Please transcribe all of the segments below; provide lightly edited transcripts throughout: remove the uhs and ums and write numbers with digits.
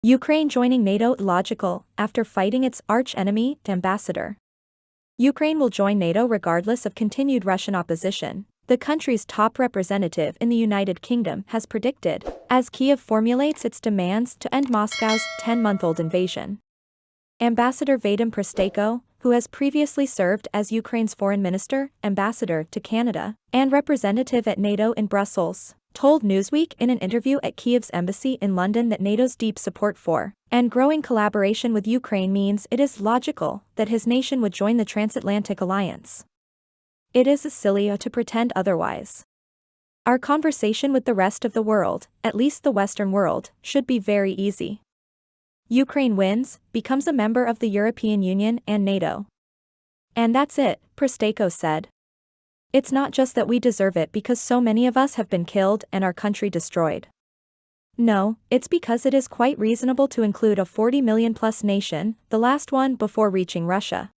Ukraine joining NATO illogical after fighting its arch-enemy, ambassador. Ukraine will join NATO regardless of continued Russian opposition, the country's top representative in the United Kingdom has predicted, as Kyiv formulates its demands to end Moscow's 10-month-old invasion. Ambassador Vadym Prystaiko, who has previously served as Ukraine's foreign minister, ambassador to Canada, and representative at NATO in Brussels, told Newsweek in an interview at Kyiv's embassy in London that NATO's deep support for and growing collaboration with Ukraine means it is logical that his nation would join the transatlantic alliance. It is silly to pretend otherwise. Our conversation with the rest of the world, at least the Western world, should be very easy. Ukraine wins, becomes a member of the European Union and NATO. And that's it, Prystaiko said. It's not just that we deserve it because so many of us have been killed and our country destroyed. No, it's because it is quite reasonable to include a 40 million plus nation, the last one before reaching Russia.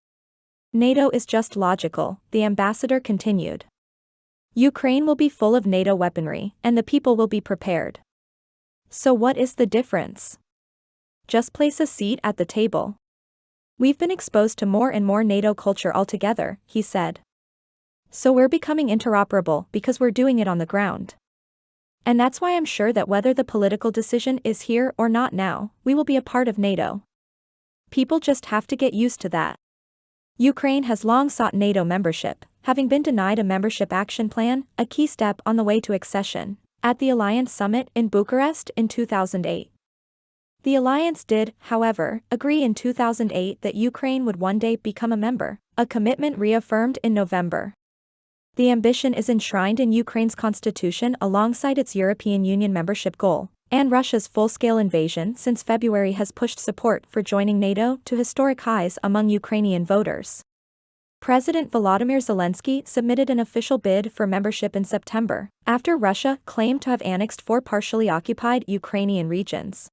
NATO is just logical, the ambassador continued. Ukraine will be full of NATO weaponry, and the people will be prepared. So what is the difference? Just place a seat at the table. We've been exposed to more and more NATO culture altogether, he said. So we're becoming interoperable because we're doing it on the ground. And that's why I'm sure that whether the political decision is here or not now, we will be a part of NATO. People just have to get used to that. Ukraine has long sought NATO membership, having been denied a membership action plan, a key step on the way to accession, at the Alliance Summit in Bucharest in 2008. The alliance did, however, agree in 2008 that Ukraine would one day become a member, a commitment reaffirmed in November. The ambition is enshrined in Ukraine's constitution alongside its European Union membership goal, and Russia's full-scale invasion since February has pushed support for joining NATO to historic highs among Ukrainian voters. President Volodymyr Zelensky submitted an official bid for membership in September, after Russia claimed to have annexed 4 partially occupied Ukrainian regions.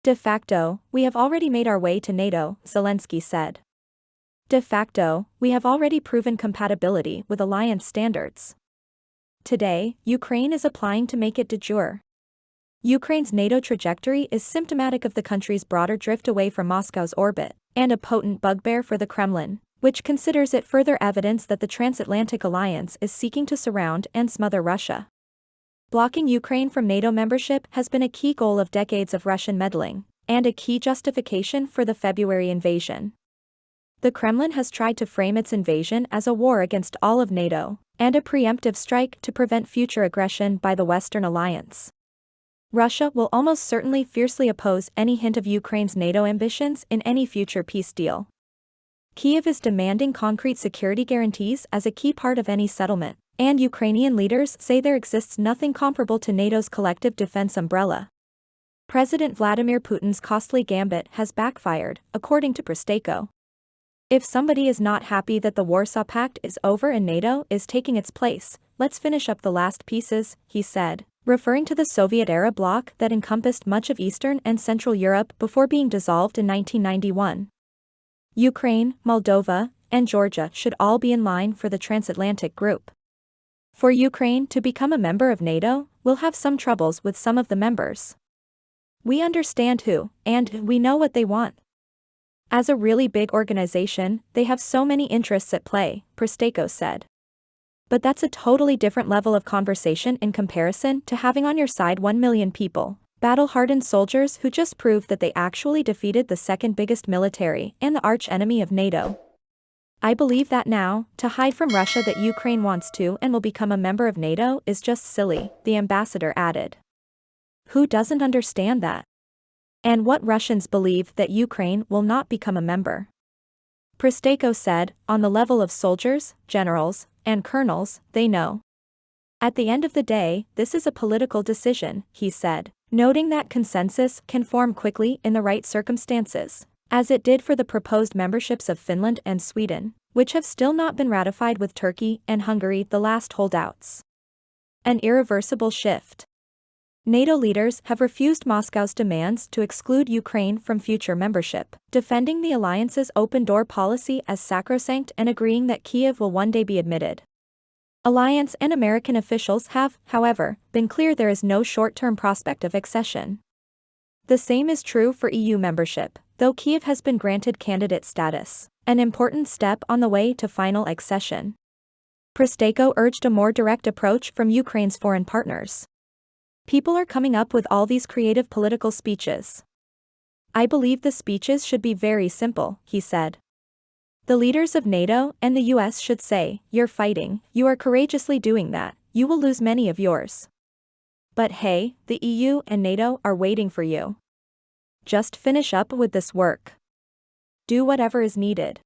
De facto, we have already made our way to NATO, Zelensky said. De facto, we have already proven compatibility with alliance standards. Today, Ukraine is applying to make it de jure. Ukraine's NATO trajectory is symptomatic of the country's broader drift away from Moscow's orbit, and a potent bugbear for the Kremlin, which considers it further evidence that the transatlantic alliance is seeking to surround and smother Russia. Blocking Ukraine from NATO membership has been a key goal of decades of Russian meddling, and a key justification for the February invasion. The Kremlin has tried to frame its invasion as a war against all of NATO, and a preemptive strike to prevent future aggression by the Western alliance. Russia will almost certainly fiercely oppose any hint of Ukraine's NATO ambitions in any future peace deal. Kyiv is demanding concrete security guarantees as a key part of any settlement, and Ukrainian leaders say there exists nothing comparable to NATO's collective defense umbrella. President Vladimir Putin's costly gambit has backfired, according to Prystaiko. If somebody is not happy that the Warsaw Pact is over and NATO is taking its place, let's finish up the last pieces, he said, referring to the Soviet-era bloc that encompassed much of Eastern and Central Europe before being dissolved in 1991. Ukraine, Moldova, and Georgia should all be in line for the transatlantic group. For Ukraine to become a member of NATO, we'll have some troubles with some of the members. We understand who, and we know what they want. As a really big organization, they have so many interests at play, Prystaiko said. But that's a totally different level of conversation in comparison to having on your side 1 million people, battle-hardened soldiers who just proved that they actually defeated the second biggest military and the arch-enemy of NATO. I believe that now, to hide from Russia that Ukraine wants to and will become a member of NATO is just silly, the ambassador added. Who doesn't understand that? And what Russians believe that Ukraine will not become a member? Prystaiko said, on the level of soldiers, generals, and colonels, they know. At the end of the day, this is a political decision, he said, noting that consensus can form quickly in the right circumstances, as it did for the proposed memberships of Finland and Sweden, which have still not been ratified with Turkey and Hungary, the last holdouts. An irreversible shift. NATO leaders have refused Moscow's demands to exclude Ukraine from future membership, defending the alliance's open-door policy as sacrosanct and agreeing that Kyiv will one day be admitted. Alliance and American officials have, however, been clear there is no short-term prospect of accession. The same is true for EU membership, though Kyiv has been granted candidate status, an important step on the way to final accession. Prystaiko urged a more direct approach from Ukraine's foreign partners. People are coming up with all these creative political speeches. I believe the speeches should be very simple, he said. The leaders of NATO and the US should say, "You're fighting, you are courageously doing that, you will lose many of yours. But hey, the EU and NATO are waiting for you. Just finish up with this work. Do whatever is needed."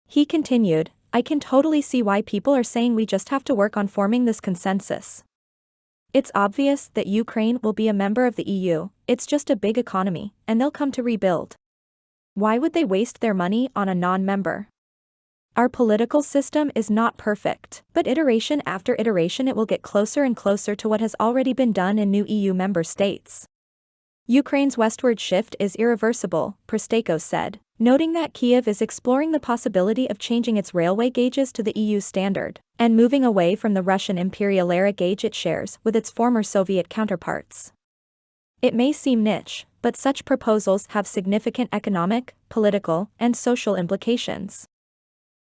He continued, "I can totally see why people are saying we just have to work on forming this consensus. It's obvious that Ukraine will be a member of the EU, it's just a big economy, and they'll come to rebuild. Why would they waste their money on a non-member? Our political system is not perfect, but iteration after iteration it will get closer and closer to what has already been done in new EU member states." Ukraine's westward shift is irreversible, Prystaiko said, noting that Kyiv is exploring the possibility of changing its railway gauges to the EU standard, and moving away from the Russian imperial-era gauge it shares with its former Soviet counterparts. It may seem niche, but such proposals have significant economic, political, and social implications.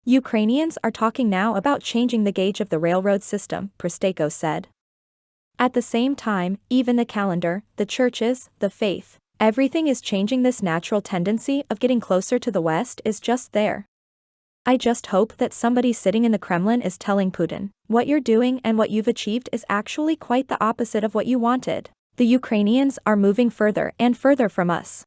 Ukrainians are talking now about changing the gauge of the railroad system, Prystaiko said. At the same time, even the calendar, the churches, the faith, everything is changing. This natural tendency of getting closer to the West is just there. I just hope that somebody sitting in the Kremlin is telling Putin, what you're doing and what you've achieved is actually quite the opposite of what you wanted. The Ukrainians are moving further and further from us.